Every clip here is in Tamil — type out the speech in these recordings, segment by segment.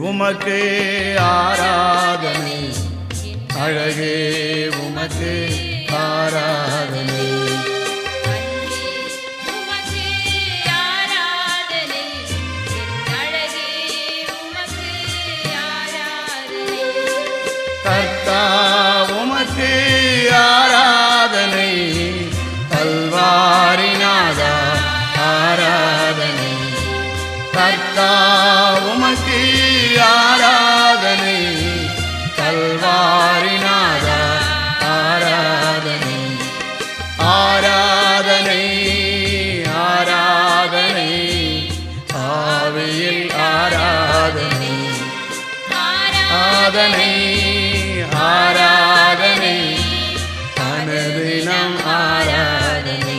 உமக்கு ஆராதனை, அழகே உமக்கு ஆராதனை. கர்த்தா உமக்கு ஆராதனை, கல்வாரிநாதா ஆராதனை. கர்த்தா உமக்கு ஆராதனை, கல்வாரிநாதா ஆராதனை. ஆராதனை ஆராதனை, ஆவியில் ஆராதனை. ஆராதனை ஆராதனை, அனுதினம் ஆராதனை.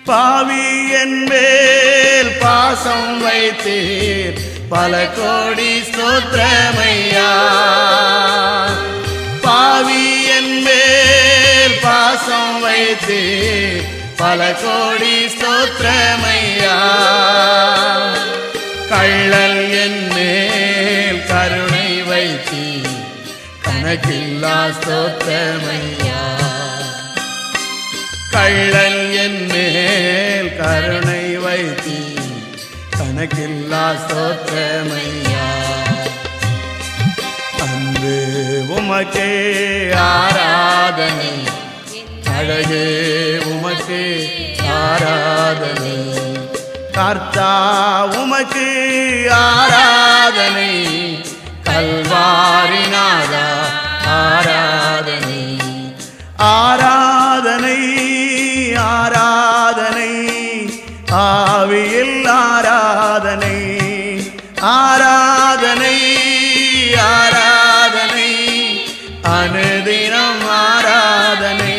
பாவி என் மேல் பாசம் வைத்தீர், பல கோடி ஸ்தோத்திரமையா. பாவி என் மேல் பாசம் வைத்தீர், பல கோடி ஸ்தோத்திரமையா. கள்ளல் என் மேல் கருணை வைத்தீர், கணக்கில்லா ஸ்தோத்திரமையா. கள்ளல் என் மேல் கருணை வைத்தீர், கணக்கில்லா ஸ்தோத்திரமையா. அன்பு உமக்கே ஆராதனை, அழகே உமக்கு ஆராதனை. கர்த்தா உமக்கு ஆராதனை, கல்வாரிநாதா ஆராதனை. ஆராதனை ஆராதனை, ஆவியில் ஆராதனை. ஆராதனை ஆராதனை, அனுதினம் ஆராதனை.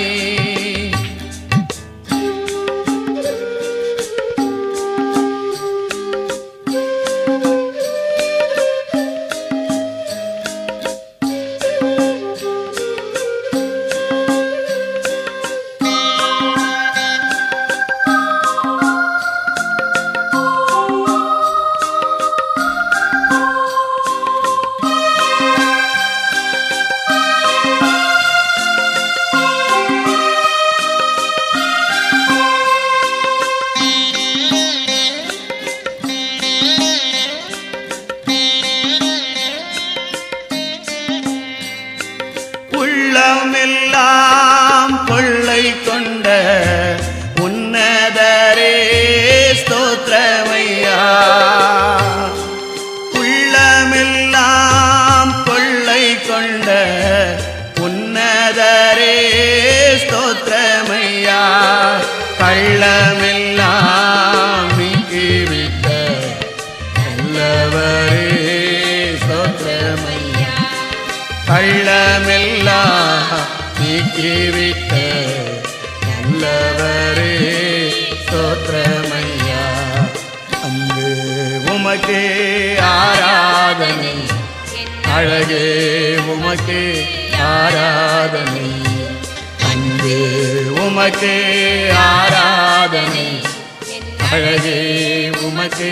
உள்ளமெல்லாம் கொள்ளை கொண்ட உன்னதரே ஸ்தோத்திரமையா. உள்ளமெல்லாம் கொள்ளை கொண்ட உன்னதரே ஸ்தோத்திரமையா. கள்ளமெல்லாம் நீக்கிவிட்ட நல்லவரே ஸ்தோத்திரமையா. கள்ளமெல்லாம் நீக்கிவிட்ட நல்லவரே ஸ்தோத்திரமையா. அன்பு உமக்கே ஆராதனை, அழகே உமக்கு ஆராதனை. அன்பு உமக்கே ஆராதனை, அழகே உமக்கு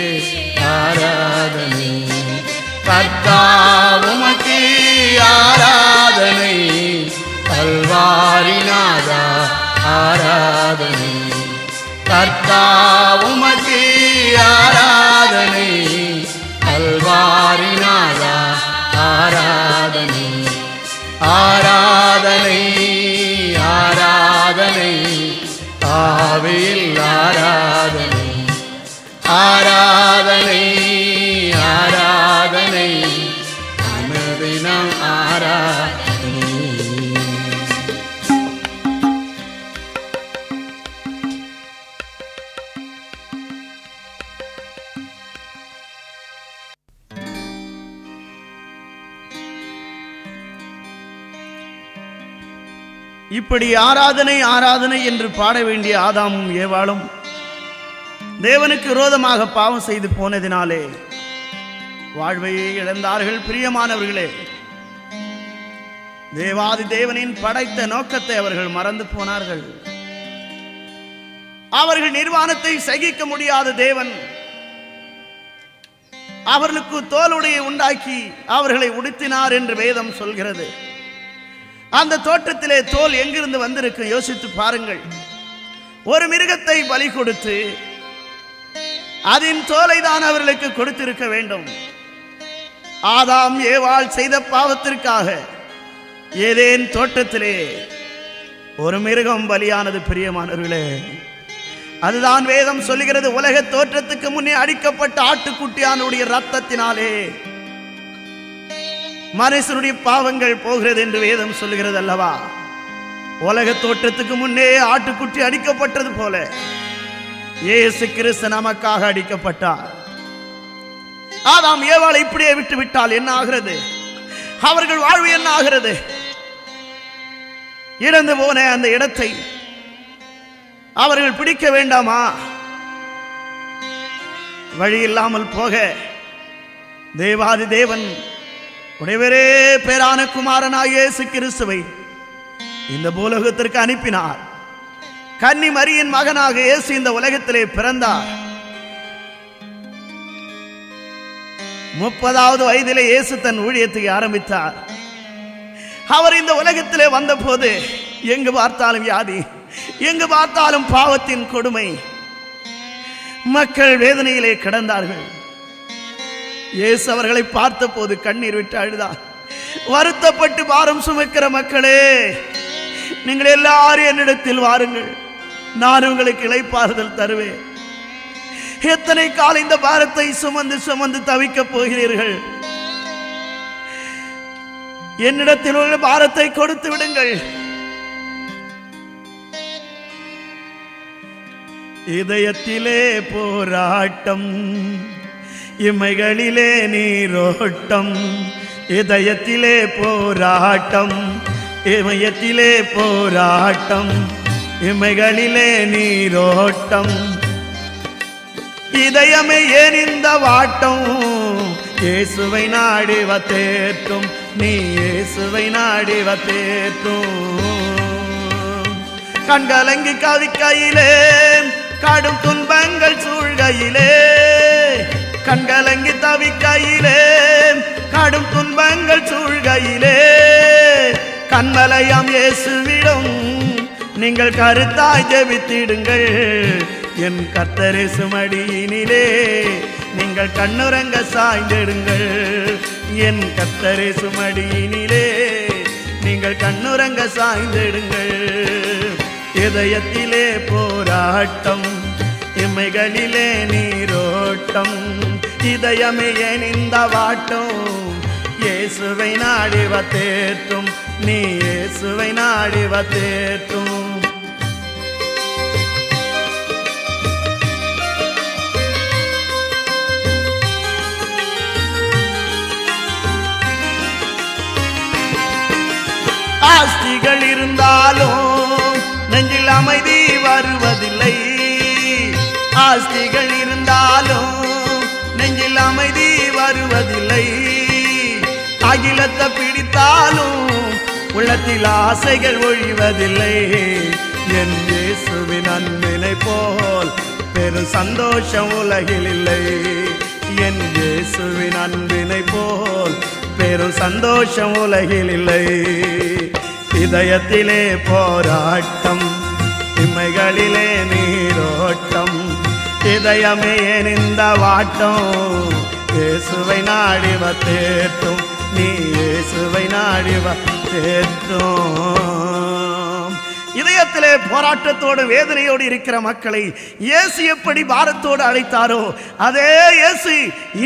ஆராதனை. கர்த்தா உமக்கு ஆராதனை, கல்வாரிநாதா ஆராதனை. கர்த்தா உமக்கு ஆராதனை, கல்வாரிநாதா ஆராதனை. ஆராதனை ஆராதனை, ஆவியில் ஆராதனை. ஆராதனை ஆராதனை, ஆராதனை. இப்படி ஆராதனை ஆராதனை என்று பாட வேண்டிய ஆதாமும் ஏவாளும் தேவனுக்கு விரோதமாக பாவம் செய்து போனதினாலே வாழ்வையே இழந்தார்கள். பிரியமானவர்களே, தேவாதி தேவனின் படைத்த நோக்கத்தை அவர்கள் மறந்து போனார்கள். அவர்கள் நிர்வாணத்தை சகிக்க முடியாத தேவன் அவர்களுக்கு தோலுடையை உண்டாக்கி அவர்களை உடுத்தினார் என்று வேதம் சொல்கிறது. அந்த தோட்டத்திலே தோல் எங்கிருந்து வந்திருக்கு யோசித்து பாருங்கள். ஒரு மிருகத்தை பலி கொடுத்து அதன் தோலை தான் அவர்களுக்கு கொடுத்திருக்க வேண்டும். ஆதாம் ஏவாள் செய்த பாவத்திற்காக ஏதேன் தோட்டத்திலே ஒரு மிருகம் பலியானது. பிரியமானவர்களே, அதுதான் வேதம் சொல்லுகிறது. உலக தோற்றத்துக்கு முன்னே அடிக்கப்பட்ட ஆட்டுக்குட்டியானுடைய ரத்தத்தினாலே மனுஷனுடைய பாவங்கள் போகிறது என்று வேதம் சொல்லுகிறது அல்லவா? உலக தோற்றத்துக்கு முன்னே ஆட்டுக்குட்டி அடிக்கப்பட்டது போல இயேசு கிறிஸ்து நமக்காக அடிக்கப்பட்டார். ஆதாம் ஏவாளை இப்படியே விட்டு விட்டால் என்ன ஆகிறது? அவர்கள் வாழ்வு என்ன ஆகிறது? இழந்து போன அந்த இடத்தை அவர்கள் பிடிக்க வேண்டாமா? வழி இல்லாமல் போக தேவாதி தேவன் உடையவரே பேரான குமாரனாகிய இயேசு கிறிஸ்துவை இந்த பூலோகத்திற்கு அனுப்பினார். கன்னி மரியின் மகனாக இயேசு இந்த உலகத்திலே பிறந்தார். 30வது வயதிலே இயேசு தன் ஊழியத்தை ஆரம்பித்தார். அவர் இந்த உலகத்திலே வந்தபோது எங்கு பார்த்தாலும் வியாதி, எங்கு பார்த்தாலும் பாவத்தின் கொடுமை, மக்கள் வேதனையிலே கிடந்தார்கள். இயேசு அவர்களை பார்த்த போது கண்ணீர் விட்டு அழுதார். வருத்தப்பட்டு பாரம் சுமக்கிற மக்களே, நீங்கள் எல்லாரும் என்னிடத்தில் வாருங்கள், நான் உங்களுக்கு இளைப்பாறுதல் தருவேன். எத்தனை காலம் இந்த பாரத்தை சுமந்து சுமந்து தவிக்கப் போகிறீர்கள்? என்னிடத்தில் உள்ள பாரத்தை கொடுத்து விடுங்கள். இதயத்திலே போராட்டம், இமைகளிலே நீரோட்டம். இதயத்திலே போராட்டம், இமயத்திலே போராட்டம், இமைகளிலே நீரோட்டம். இதயமே ஏன் இந்த வாட்டம்? இயேசுவை நாடி வத்தேற்றும், நீ இயேசுவை நாடி வத்தேற்றும். கண்கலங்கி கவிக்கையிலே கடும் துன்பங்கள் சூழ்கையிலே, கண்கலங்கி தவிக்கையிலே கடும் துன்பங்கள் சூழ்கையிலே, கண்மலையாம் இயேசுவிடம் நீங்கள் கருத்தாய் ஜெபித்திடுங்கள். என் கர்த்தர் இயேசு மடியினிலே நீங்கள் கண்ணுறங்க சாய்ந்திடுங்கள். என் கர்த்தர் இயேசு மடியினிலே நீங்கள் கண்ணுறங்க சாய்ந்திடுங்கள். இதயத்திலே போராட்டம், இமைகளிலே நீரோட்டம். இதயமே ஏன் இந்த வாட்டம்? இயேசுவை நாடி வத்தேற்றும், நீ இயேசுவை நாடி வத்தேற்றும். ஆஸ்திகள் இருந்தாலும் நெஞ்சில் அமைதி வருவதில்லை. ஆஸ்திகள் இருந்தாலும் நெஞ்சில் அமைதி வருவதில்லை. அகிலத்தை பிடித்தாலும் உள்ளத்தில் ஆசைகள் ஒழிவதில்லை. என் இயேசுவின் அன்பினை போல் பெரும் சந்தோஷம் உலகில் இல்லை. என் இயேசுவின் அன்பினை போல் பெரும் சந்தோஷம் உலகில் இல்லை. இதயத்திலே போராட்டம், இமைகளிலே நீரோட்டம். இதயமே ஏன் இந்த வாட்டம்? இயேசுவை நாடி வத்தேற்றும், நீ இயேசுவை நாடி வத்தேற்றும். இதயத்திலே போராட்டத்தோடு வேதனையோடு இருக்கிற மக்களை இயேசு எப்படி பாரத்தோடு அழைத்தாரோ அதே இயேசு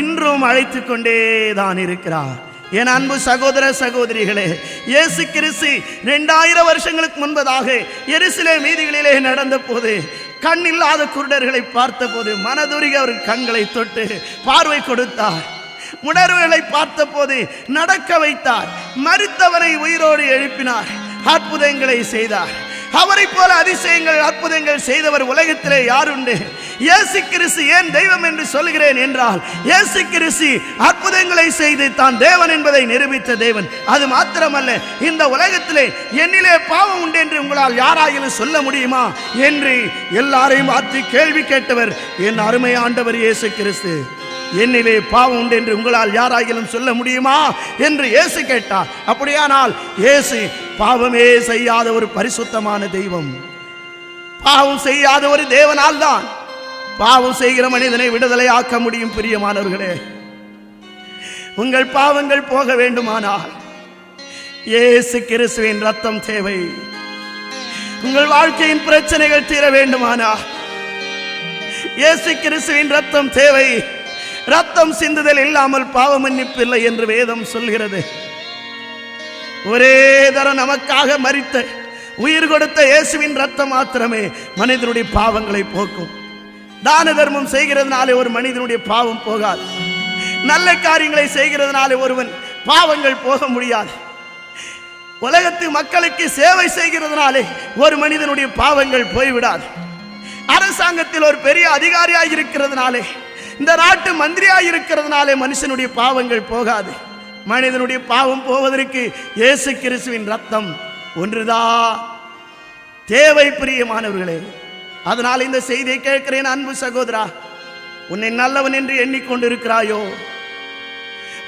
இன்றும் அழைத்து கொண்டே தான் இருக்கிறார். என் அன்பு சகோதர சகோதரிகளே, இயேசு கிறிஸ்து 2000 வருஷங்களுக்கு முன்பதாக எருசலேம் வீதிகளிலே நடந்த போது கண் இல்லாத குருடர்களை பார்த்த போது மனதுருகி அவர் கண்களை தொட்டு பார்வை கொடுத்தார். முடர்வுகளை பார்த்த போது நடக்க வைத்தார். மரித்தவரை உயிரோடு எழுப்பினார். அற்புதங்களை செய்தார். அவரை போல அதிசயங்கள் அற்புதங்கள் செய்தவர் உலகத்திலே யாருண்டு? இயேசு கிறிஸ்து. ஏன் தெய்வம் என்று சொல்கிறேன் என்றால், இயேசு கிறிஸ்து அற்புதங்களை செய்து தான் தேவன் என்பதை நிரூபித்த தேவன். அது மாத்திரமல்ல, இந்த உலகத்திலே என்னிலே பாவம் உண்டு என்று உங்களால் யாராயிலும் சொல்ல முடியுமா என்று எல்லாரையும் பார்த்து கேள்வி கேட்டவர் என் அருமை ஆண்டவர் இயேசு கிறிஸ்து. என்னிலே பாவம் உண்டு என்று உங்களால் யாராயிலும் சொல்ல முடியுமா என்று இயேசு கேட்டார். அப்படியானால் இயேசு பாவமே செய்யாத ஒரு பரிசுத்தமான தெய்வம். பாவம் செய்யாத ஒரு தேவனால் தான் பாவம் செய்கிற மனிதனை விடுதலை ஆக்க முடியும். பிரியமானவர்களே, உங்கள் பாவங்கள் போக வேண்டுமானால் இயேசு கிறிஸ்துவின் ரத்தம் தேவை. உங்கள் வாழ்க்கையின் பிரச்சனைகள் தீர வேண்டுமானால் இயேசு கிறிஸ்துவின் ரத்தம் தேவை. ரத்தம் சிந்துதல் இல்லாமல் பாவ மன்னிப்பு இல்லை என்று வேதம் சொல்கிறது. ஒரே தரம் நமக்காக மரித்த உயிர் கொடுத்த இயேசுவின் ரத்தம் மாத்திரமே மனிதனுடைய பாவங்களை போக்கும். தான தர்மம் செய்கிறதுனாலே ஒரு மனிதனுடைய பாவம் போகாது. நல்ல காரியங்களை செய்கிறதுனாலே ஒருவன் பாவங்கள் போக முடியாது. உலகத்து மக்களுக்கு சேவை செய்கிறதுனாலே ஒரு மனிதனுடைய பாவங்கள் போய்விடாது. அரசாங்கத்தில் ஒரு பெரிய அதிகாரியாக இருக்கிறதுனாலே, இந்த நாட்டு மந்திரியாக இருக்கிறதுனாலே மனுஷனுடைய பாவங்கள் போகாது. மனிதனுடைய பாவம் போவதற்கு இயேசு கிறிஸ்துவின் ரத்தம் ஒன்றுதான் தேவை. பிரியமானவர்களே, அதனால் இந்த செய்தியை கேட்கிறேன். அன்பு சகோதரா, உன்னை நல்லவன் என்று எண்ணிக்கொண்டிருக்கிறாயோ?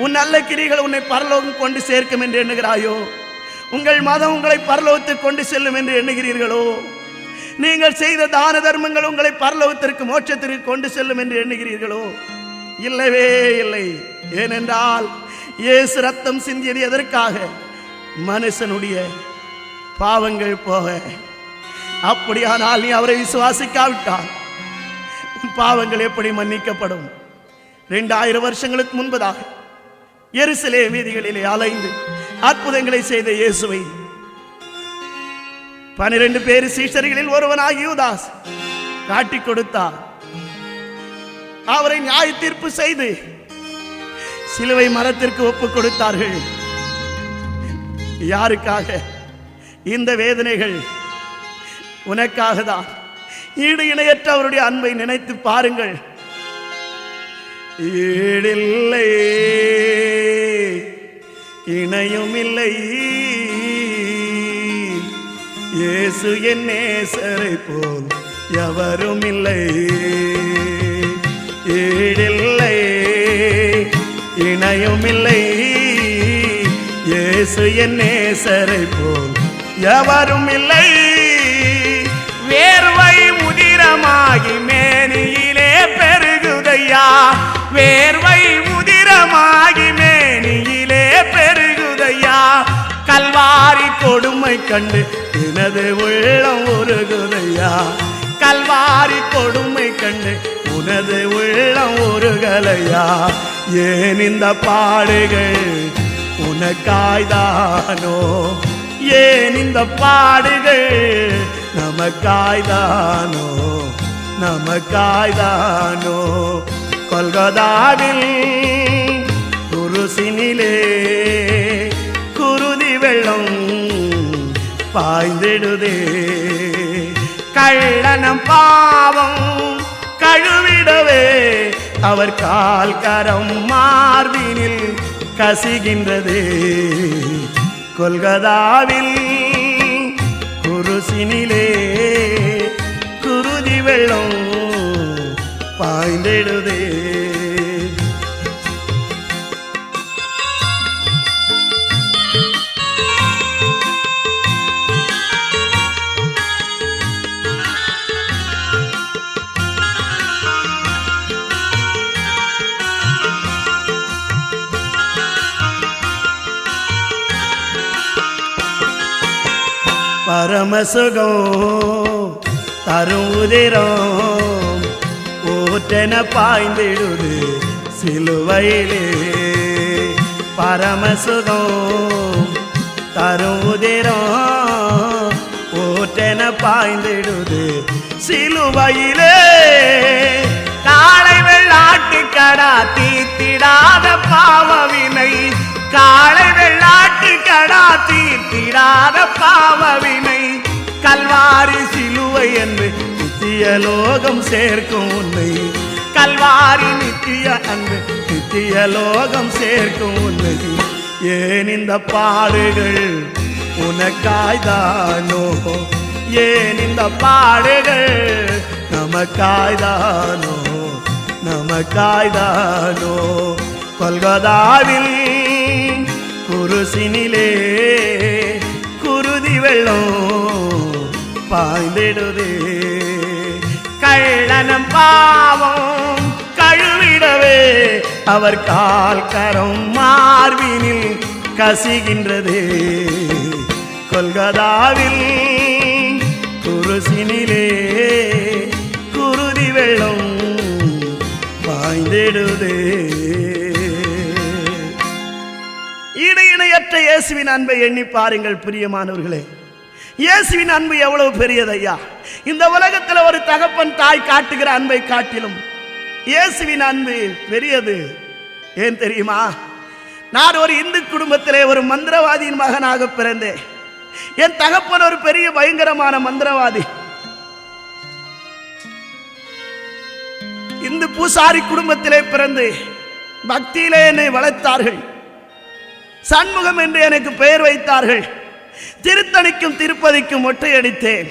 உன் நல்ல கிரிகள் உன்னை பரலோகம் கொண்டு சேர்க்கும் என்று எண்ணுகிறாயோ? உங்கள் மதம் உங்களை பரலோகத்துக்கு கொண்டு செல்லும் என்று எண்ணுகிறீர்களோ? நீங்கள் செய்த தான தர்மங்கள் உங்களை பரலோகத்திற்கு மோட்சத்திற்கு கொண்டு செல்லும் என்று எண்ணுகிறீர்களோ? இல்லவே இல்லை. ஏனென்றால் இயேசு ரத்தம் சிந்தியது எதற்காக? மனுஷனுடைய பாவங்கள் போக. அப்படியானால் நீ அவரை விசுவாசிக்காவிட்டால் உன் பாவங்கள் எப்படி மன்னிக்கப்படும்? 2000 வருஷங்களுக்கு முன்பதாக எருசலேம் வீதிகளிலே அலைந்து அற்புதங்களை செய்த இயேசுவை 12 பேர் சீஷர்களில் ஒருவனாக யூதாஸ் காட்டிக் கொடுத்தார். அவரை நியாய தீர்ப்பு செய்து சிலுவை மரத்திற்கு ஒப்புக் கொடுத்தார்கள். யாருக்காக? இந்த வேதனைகள் உனக்காக தான். ஈடு இணையற்ற அவருடைய அன்பை நினைத்து பாருங்கள். ஈடில்லை, இணையும் இல்லை, இயேசு என் நேசரை போல் எவரும் இல்லை. ஈடில்லை, இணையும் இல்லை, இயேசு என் நேசரை போல் எவரும் இல்லை. வேர்வை உதிரமாகி மேனியிலே பெருகுதையா, வேர்வை உதிரமாகி மேனியிலே பெருகுதையா. கல்வாரி கொடுமை கண்டு எனது உள்ளம் உருகுதையா. கல்வாரி கொடுமை கண்டு உனது உள்ளம் உருகலையா. ஏன் இந்த பாடுகள் உனக்காய்தானோ? ஏன் இந்த பாடுகள் நமக்காய்தானோ? நமக்காய்தானோ? கொல்கதாவில் குருசினிலே குருதி வெள்ளம் பாய்ந்திடுதே. கள்ளனம் பாவம் கழுவிடவே அவர் கால் கரம் மார்பினில் கசிகின்றதே. கொல்கதாவில் குருசினிலே குருதி வெள்ளம் பாய்ந்திடுதே. பரமசுகம் தரும் உதிரம் ஊற்றென பாய்ந்திடுது சிலுவையிலே. பரமசுகம் தரும் உதிரம் ஊற்றென பாய்ந்திடுது சிலுவையிலே. காளை வெள்ளாட்டு கடா தீர்த்திடாத பாவவினை, காளை வெள்ளாட்டு கடா தீர்த்திடாத பாவவினை, கல்வாரி சிலுவை என்று நித்திய லோகம் சேர்க்கும் உன்னை, கல்வாரி நித்திய அன்பு நித்திய லோகம் சேர்க்கும் உன்னை. ஏன் இந்த பாடுகள் உனக்காய்தானோ, ஏன் இந்த பாடுகள் நமக்காய்தானோ, நமக்காய்தானோ. கொல்கதாவில் குருசினிலே குருதி வெள்ளம் பாய்ந்திடுதே, கள்ளனம் பாவம் கழுவிடவே அவர் கால் கரம் மார்பினில் கசிகின்றதே. கொல்கதாவில் குருசினிலே குருதி வெள்ளம் பாய்ந்திடுதே. இணையற்ற இயேசுவின் அன்பை எண்ணி பாருங்கள் பிரியமானவர்களே. இயேசுவின் அன்பு எவ்வளவு பெரியது ஐயா. இந்த உலகத்தில் ஒரு தகப்பன் தாய் காட்டுகிற அன்பை காட்டிலும் இயேசுவின் அன்பு பெரியது. ஏன் தெரியுமா? நான் ஒரு இந்து குடும்பத்திலே ஒரு மந்திரவாதியின் மகனாக பிறந்தேன். என் தகப்பன் ஒரு பெரிய பயங்கரமான மந்திரவாதி. இந்து பூசாரி குடும்பத்திலே பிறந்து பக்தியிலே என்னை வளர்த்தார்கள். சண்முகம் என்று எனக்கு பெயர் வைத்தார்கள். திருத்தணிக்கும் திருப்பதிக்கும் மொட்டையடித்தேன்.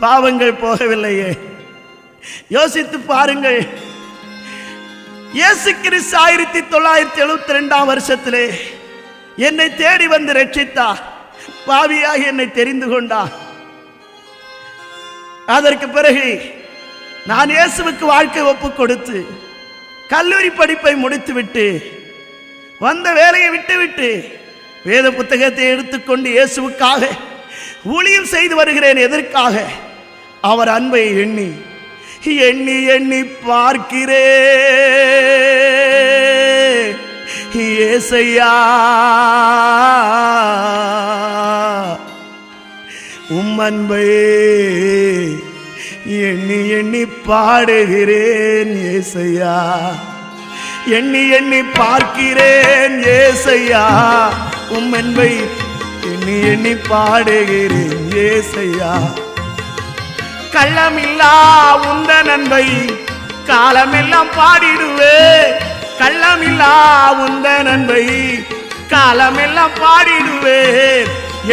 பாவங்கள் போகவில்லையே. யோசித்து பாருங்கள். இயேசு கிறிஸ்து 1972 வருஷத்திலே என்னை தேடி வந்து ரட்சித்தார். பாவியாக என்னை தெரிந்து கொண்டார். அதற்கு பிறகு நான் இயேசுவுக்கு வாழ்க்கை ஒப்பு கொடுத்து கல்லூரி படிப்பை முடித்துவிட்டு வந்த வேலையை விட்டுவிட்டு வேத புத்தகத்தை எடுத்துக்கொண்டு இயேசுவுக்காக ஊழியம் செய்து வருகிறேன். எதற்காக? அவர் அன்பை எண்ணி எண்ணி எண்ணி பார்க்கிறேன் இயேசையா, உம் அன்பை எண்ணி எண்ணி பாடுகிறேன் இயேசையா, எண்ணி எண்ணி பார்க்கிறேன் இயேசையா, உம் அன்பை எண்ணி எண்ணி பாடுகிறேன் இயேசையா. கள்ளமில்லா உந்தன் அன்பை காலமெல்லாம் பாடிடுவே, கள்ளமில்லா உந்தன் அன்பை காலமெல்லாம் பாடிடுவே.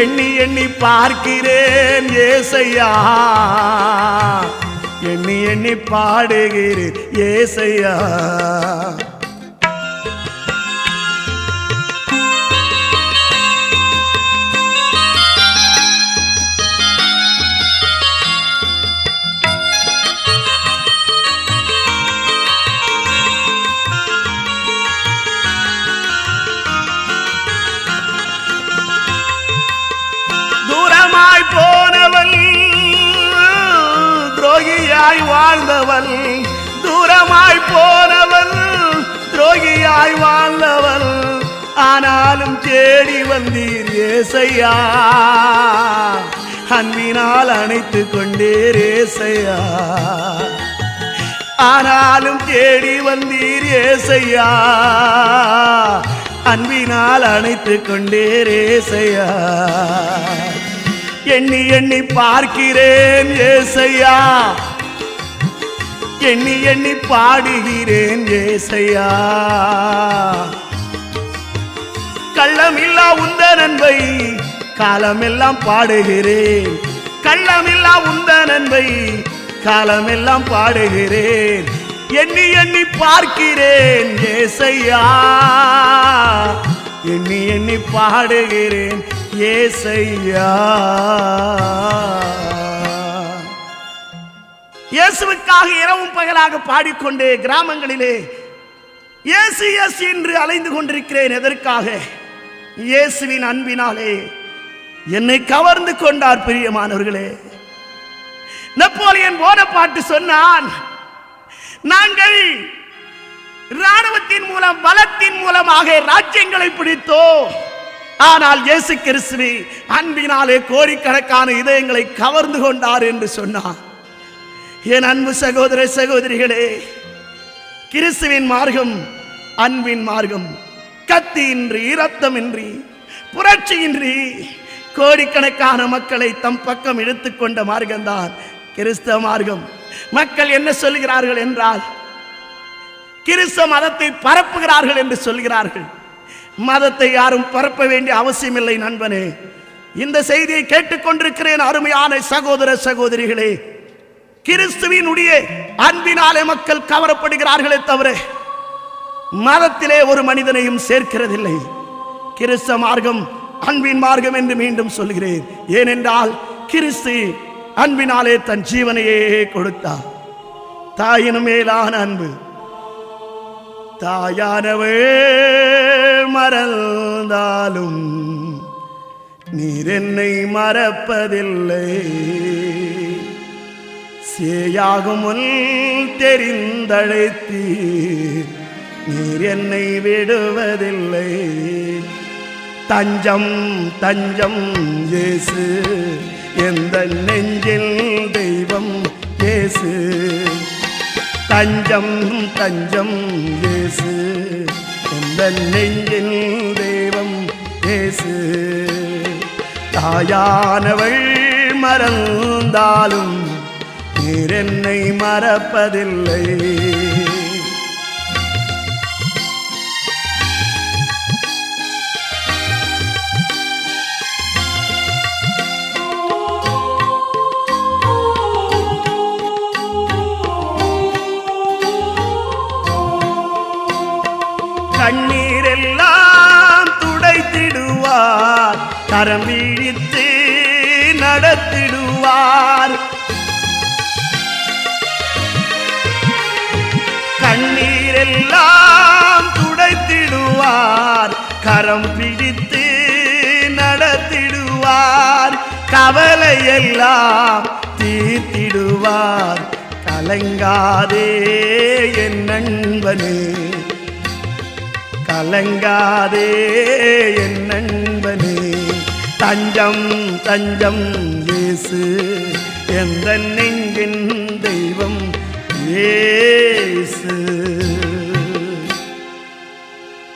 எண்ணி எண்ணி பார்க்கிறேன் இயேசையா, எண்ணி எண்ணி பாடுகிறேன் இயேசையா. போனவள் துரோகியாய் வாழ்ந்தவள், தூரமாய் போனவள் துரோகியாய் வாழ்ந்தவள், ஆனாலும் தேடி வந்தீர் ஏசையா, அன்பினால் அணைத்து கொண்டீர் ஏசையா, ஆனாலும் தேடி வந்தீர் ஏசையா, அன்பினால் அணைத்து கொண்டீர் ஏசையா. எண்ணி எண்ணி பார்க்கிறேன் ஏசையா, எண்ணி எண்ணி பாடுகிறேன் ஏசையா. கள்ளமில்லா உந்தன் அன்பை காலமெல்லாம் பாடுகிறேன், கள்ளமில்லா உந்தன் அன்பை காலமெல்லாம் பாடுகிறேன். எண்ணி எண்ணி பார்க்கிறேன் ஏசையா, எண்ணி எண்ணி பாடுகிறேன் ஏசையா. இயேசுவுக்காக இரவும் பகலாக பாடிக்கொண்டே கிராமங்களிலே இயேசு இயேசு என்று அலைந்து கொண்டிருக்கிறேன். எதற்காக? இயேசுவின் அன்பினாலே என்னை கவர்ந்து கொண்டார். பிரியமானவர்களே, நெப்போலியன் போனபார்ட் சொன்னான், நாங்கள் இராணுவத்தின் மூலம் பலத்தின் மூலமாக ராஜ்யங்களை பிடித்தோம். ஆனால் இயேசு கிறிஸ்து அன்பினாலே கோடிக்கணக்கான இதயங்களை கவர்ந்து கொண்டார் என்று சொன்னார். என் அன்பு சகோதர சகோதரிகளே, கிறிஸ்துவின் மார்க்கம் அன்பின் மார்க்கம். கத்தியின்றி, இரத்தமின்றி, புரட்சியின்றி கோடிக்கணக்கான மக்களை தம் பக்கம் இழுத்துக்கொண்ட மார்க்கம்தான் கிறிஸ்தவ மார்க்கம். மக்கள் என்ன சொல்கிறார்கள் என்றால், கிறிஸ்தவ மதத்தை பரப்புகிறார்கள் என்று சொல்கிறார்கள். மதத்தை யாரும் பரப்ப வேண்டிய அவசியமில்லை நண்பனே. இந்த செய்தியை கேட்டுக்கொண்டிருக்கிறேன் அருமையான சகோதர சகோதரிகளே. கிறிஸ்துவினுடைய அன்பினாலே மக்கள் கவரப்படுகிறார்களே தவிர மதத்திலே ஒரு மனிதனையும் சேர்க்கிறதில்லை. கிறிஸ்தவ மார்க்கம் அன்பின் மார்க்கம் என்று மீண்டும் சொல்கிறேன். ஏனென்றால் கிறிஸ்து அன்பினாலே தன் ஜீவனையே கொடுத்தார். தாயினும் மேலான அன்பு. தாயானவள் மறந்தாலும் நீர் என்னை மறப்பதில்லை. சேயாகும் முன் தெரிந்தழைத்தீர், நீர் என்னை விடுவதில்லை. தஞ்சம் தஞ்சம் இயேசு, எந்த நெஞ்சில் தெய்வம் இயேசு. தஞ்சம் தஞ்சம் இயேசு, எந்த நெஞ்சில் தெய்வம் இயேசு. தாயானவள் மறந்தாலும் நீர் என்னை மறப்பதில்லை. கண்ணீரெல்லாம் துடைத்திடுவார், கரம் விழித்து நடத்திடுவார். கண்ணீரெல்லாம் துடைத்திடுவார், கரம் பிடித்து நடத்திடுவார். கவலையெல்லாம் தீர்த்திடுவார். கலங்காதே என் நண்பனே, கலங்காதே என் நண்பனே. தஞ்சம் தஞ்சம் இயேசு, எந்த நெஞ்சின் தெய்வம் இயேசு.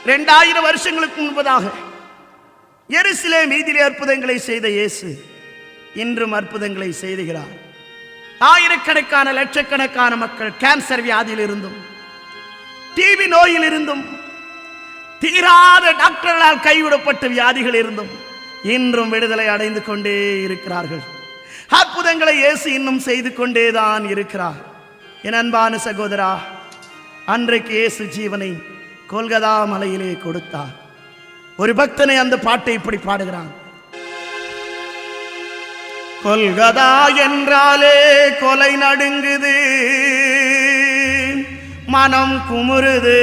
2000 வருஷங்களுக்கு முன்பதாக எருசலேம் வீதியிலே அற்புதங்களை செய்த இயேசு இன்றும் அற்புதங்களை செய்கிறார். ஆயிரக்கணக்கான லட்சக்கணக்கான மக்கள் கேன்சர் வியாதியில் இருந்தும், டிபி நோயில் இருந்தும், தீராத டாக்டர்களால் கைவிடப்பட்ட வியாதிகள் இருந்தும் இன்றும் விடுதலை அடைந்து கொண்டே இருக்கிறார்கள். அற்புதங்களை இயேசு இன்னும் செய்து கொண்டேதான் இருக்கிறார். என் அன்பான சகோதரா, அன்றைக்கு இயேசு ஜீவனை கொல்கதா மலையிலே கொடுத்தார். ஒரு பக்தனை அந்த பாட்டை இப்படி பாடுகிறான். கொல்கதா என்றாலே கொலை நடுங்குது, மனம் குமுறுது,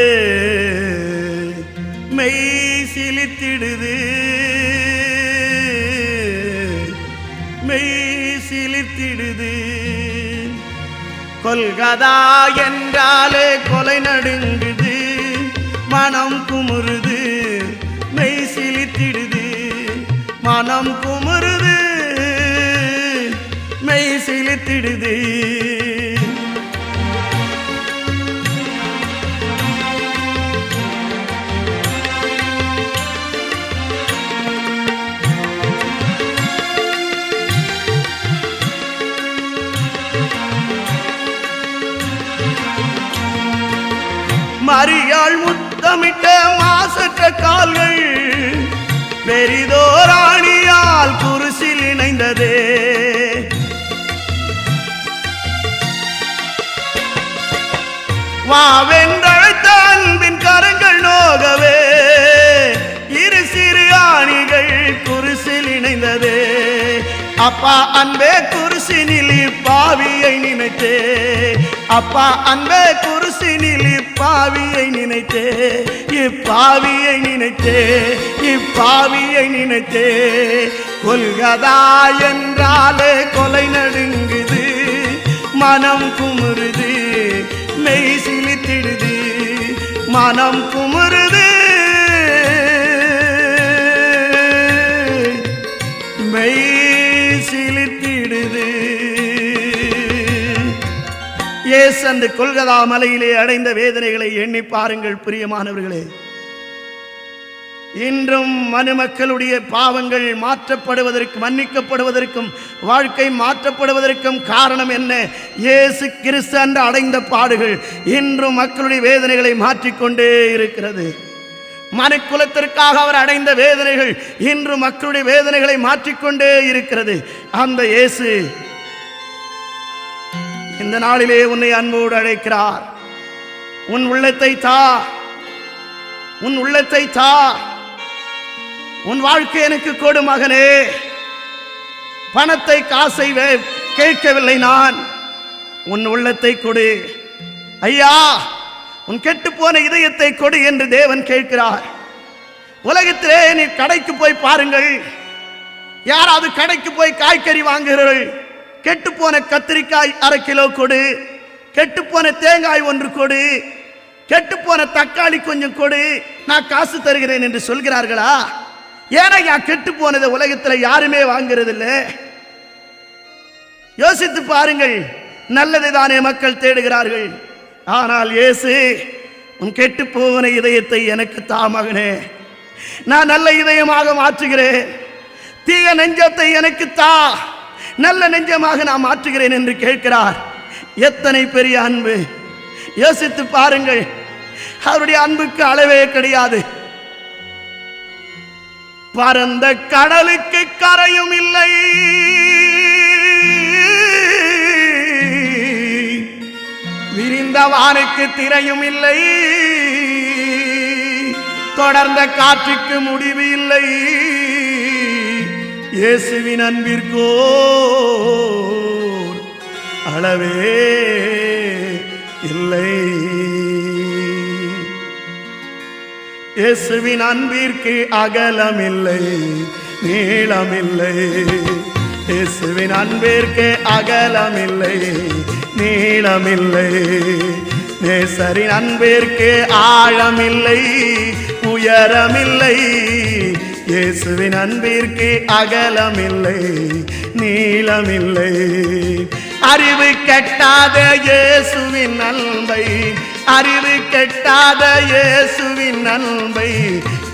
மெய் சிலித்திடுது, மெய் சிலித்திடுது. கொல்கதா என்றாலே கொலை நடுங்குது, மனம் குமுறுது, மெய் சிலித்திடுது. மனம் குமுறுது, மெய் சிலித்திடுது. மரியாள் முத்தமிட்ட மாசற்ற கால்கள் பெரிதோராணியால் குருசில் இணைந்ததே. வாவென்றழைத்த அன்பின் கரங்கள் நோகவே, இரு சிறு ஆணிகள் குருசில் இணைந்ததே. அப்பா அன்பே குருசினில் பாவியை நினைத்தே, அப்பா அன்பே குருசினில் பாவியை நினைத்தே, இப்பாவியை நினைத்தே, இப்பாவியை நினைத்தே. கொல்கதா என்றாலே கொலை நடுங்குது, மனம் குமுறுது, மெய் சிலித்திடுது. மனம் குமுறுது, மெய் சிலிர்த்திடுது. இயேசு அந்த கொல்கதா மலையிலே அடைந்த வேதனைகளை எண்ணி பாருங்கள் பிரியமானவர்களே. இன்றும் மனுமக்களுடைய பாவங்கள் மாற்றப்படுவதற்கும் மன்னிக்கப்படுவதற்கும் வாழ்க்கை மாற்றப்படுவதற்கும் காரணம் என்ன? இயேசு கிறிஸ்து அன்று அடைந்த பாடுகள் இன்றும் மக்களுடைய வேதனைகளை மாற்றிக்கொண்டே இருக்கிறது. மனுக்குலத்திற்காக அவர் அடைந்த வேதனைகள் இன்று மக்களுடைய வேதனைகளை மாற்றிக்கொண்டே இருக்கிறது. அந்த இயேசு இந்த நாளிலே உன்னை அன்போடு அழைக்கிறார். உன் உள்ளத்தை தா, உன் உள்ளத்தை தா, உன் வாழ்க்கை எனக்கு கொடு மகனே. பணத்தை காசை கேட்கவில்லை நான், உன் உள்ளத்தை கொடு ஐயா. உன் கெட்டு போன இதயத்தை கொடு என்று தேவன் கேட்கிறார். உலகத்திலே நீ கடைக்கு போய் பாருங்கள், யாராவது கடைக்கு போய் காய்கறி வாங்குகிறீர்கள், கெட்டு போன கத்திரிக்காய் 1/2 கிலோ கொடு, கெட்டு போன தேங்காய் 1 கொடு, கெட்டு போன தக்காளி கொஞ்சம் கொடு, நான் காசு தருகிறேன் என்று சொல்கிறார்களா? ஏனையா கெட்டு போனது உலகத்தில் யாருமே வாங்குறதில்லை. யோசித்து பாருங்கள், நல்லதை தானே மக்கள் தேடுகிறார்கள். ஆனால் இயேசு, உன் கெட்டு போன இதயத்தை எனக்கு தா மகனே, நான் நல்ல இதயமாக மாற்றுகிறேன். தீய நெஞ்சத்தை எனக்கு தா, நல்ல நெஞ்சமாக நான் மாற்றுகிறேன் என்று கேட்கிறார். எத்தனை பெரிய அன்பு! யோசித்து பாருங்கள், அவருடைய அன்புக்கு அளவே கிடையாது. பரந்த கடலுக்கு கரையும் இல்லை, விரிந்த வானுக்கு திரையும் இல்லை, தொடர்ந்த காற்றுக்கு முடிவு இல்லை. இயேசுவின் அன்பிற்கோ அளவே இல்லை. இயேசுவின் அன்பிற்கு அகலமில்லை, நீளமில்லை. இயேசுவின் அன்பிற்கு அகலமில்லை, நீளமில்லை. நேசரின் அன்பிற்கு ஆழமில்லை, உயரமில்லை. இயேசுவின் அன்பிற்கு அகலமில்லை, நீளமில்லை. அறிவு கெட்டாத இயேசுவின் அன்பை, அறிவு கெட்டாத இயேசுவின் அன்பை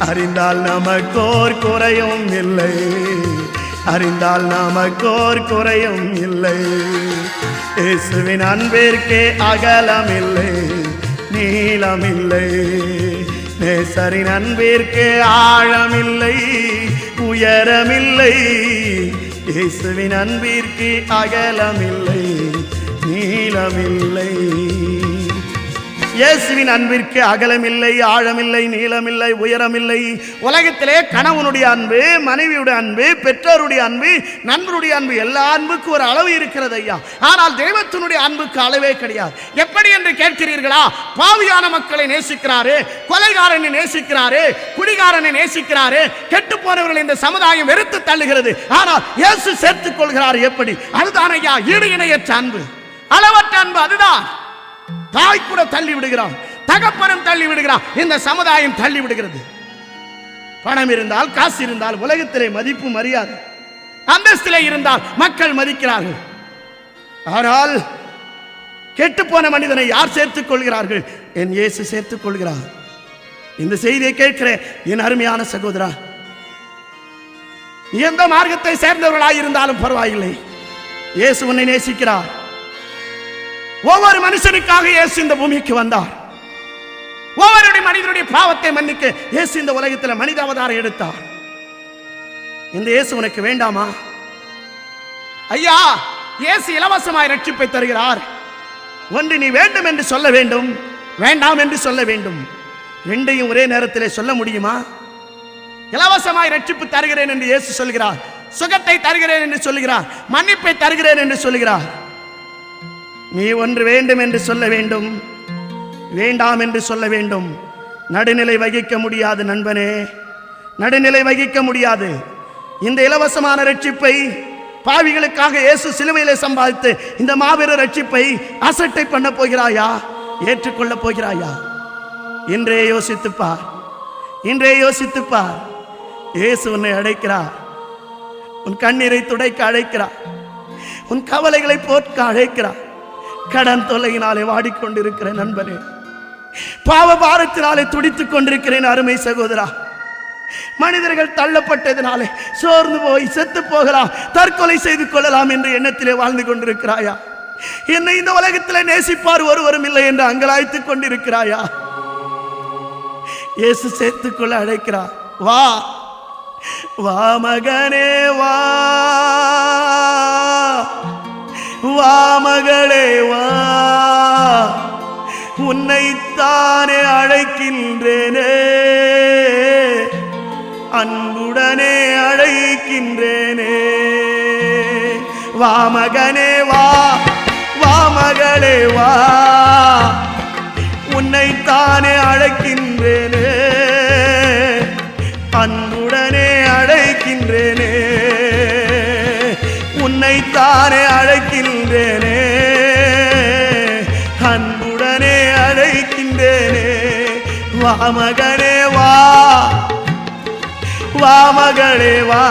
அறிந்தால் நமக்கோர் குறையும் இல்லை, அறிந்தால் நமக்கோர் குறையும் இல்லை. இயேசுவின் அன்பிற்கு அகலமில்லை, நீளமில்லை. நேசரின் அன்பிற்கு ஆழமில்லை, உயரமில்லை. இயேசுவின் அன்பிற்கு அகலமில்லை, நீளமில்லை. இயேசுவின் அன்பிற்கு அகலமில்லை, ஆழமில்லை, நீளமில்லை, உயரமில்லை. உலகத்திலே கணவனுடைய அன்பு, மனைவியுடைய அன்பு, பெற்றோருடைய அன்பு, நண்பருடைய அன்பு, எல்லா அன்புக்கும் ஒரு அளவு இருக்கிறது ஐயா. ஆனால் தெய்வத்தினுடைய அன்புக்கு அளவே கிடையாது. எப்படி என்று கேட்கிறீர்களா? பாவியான மக்களை நேசிக்கிறாரு, கொலைகாரனை நேசிக்கிறாரு, குடிகாரனை நேசிக்கிறாரு, கெட்டு போனவர்கள் இந்த சமுதாயம் வெறுத்து தள்ளுகிறது. ஆனால் இயேசு சேர்த்துக் கொள்கிறார். எப்படி? அதுதான் ஐயா ஈடு இணையற்ற அன்பு, அளவற்ற அன்பு. அதுதான். தாய் கூட தள்ளி விடுகிறான், தகப்பனும் தள்ளி விடுகிறான், இந்த சமுதாயம் தள்ளி விடுகிறது. பணம் இருந்தால், காசு இருந்தால் உலகத்திலே மதிப்பு மரியாதை அந்தஸ்திலே இருந்தால் மக்கள் மதிக்கிறார்கள். ஆனால் கெட்டு போன மனிதனை யார் சேர்த்துக் கொள்கிறார்கள்? என் இயேசு சேர்த்துக் கொள்கிறார். இந்த செய்தியை கேட்கிற என் அருமையான சகோதரா, நீ எந்த மார்க்கத்தை சேர்ந்தவர்களாக இருந்தாலும் பரவாயில்லை, இயேசு உன்னை நேசிக்கிறார். ஒவ்வொரு மனுஷனுக்காக இயேசு இந்த பூமிக்கு வந்தார். ஒவ்வொரு மனிதனுடைய பாவத்தை மன்னிக்க இயேசு இந்த உலகத்தில் மனித அவதாரம் எடுத்தார். இந்த இயேசு உனக்கு வேண்டாமா? ஐயா, இயேசு இலவசமாய் ரட்சிப்பை தருகிறார். ஒன்று நீ வேண்டும் என்று சொல்ல வேண்டும், வேண்டாம் என்று சொல்ல வேண்டும். ரெண்டையும் ஒரே நேரத்தில் சொல்ல முடியுமா? இலவசமாய் ரட்சிப்பு தருகிறேன் என்று இயேசு சொல்கிறார், சுகத்தை தருகிறேன் என்று சொல்கிறார், மன்னிப்பை தருகிறேன் என்று சொல்கிறார். நீ ஒன்று வேண்டும் என்று சொல்ல வேண்டும், வேண்டாம் என்று சொல்ல வேண்டும். நடுநிலை வகிக்க முடியாது நண்பனே, நடுநிலை வகிக்க முடியாது. இந்த இலவசமான ரட்சிப்பை பாவிகளுக்காக இயேசு சிலுவையிலே சம்பாதித்து இந்த மாபெரும் ரட்சிப்பை அசட்டை பண்ண போகிறாயா? ஏற்றுக்கொள்ள போகிறாயா? இன்றே யோசித்துப்பார், இன்றே யோசித்துப்பார். இயேசு உன்னை அழைக்கிறார். உன் கண்ணீரை துடைக்க அழைக்கிறார். உன் கவலைகளை போக்க அழைக்கிறார். கடன் தொல்லையினாலே வாடிக்கொண்டிருக்கிற நண்பனே, பாவ பாரத்தினாலே துடித்துக் கொண்டிருக்கிறேன் அருமை சகோதரா, மனிதர்கள் தள்ளப்பட்டதினாலே சோர்ந்து போய் செத்து போகலாம், தற்கொலை செய்து கொள்ளலாம் என்று எண்ணத்திலே வாழ்ந்து கொண்டிருக்கிறாயா? என்னை இந்த உலகத்திலே நேசிப்பார் ஒருவரும் இல்லை என்று அங்கலாய்த்துக் கொண்டிருக்கிறாயா? இயேசு சேர்த்துக்கொள்ள அழைக்கிறார். வா வா மகனே வா, வா மகளே வா, உன்னைத்தானே அழைக்கின்றேனே, அன்புடனே அழைக்கின்றேனே. வா மகனே வா, வா மகளே வா, உன்னைத்தானே அழைக்கின்றேனே, அன்புடனே அழைக்கின்றேனே, உன்னைத்தானே அழைக்கின்றேனே, அன்புடனே அழைக்கின்றேனே. வா மகனே வா, வா மகளே வா,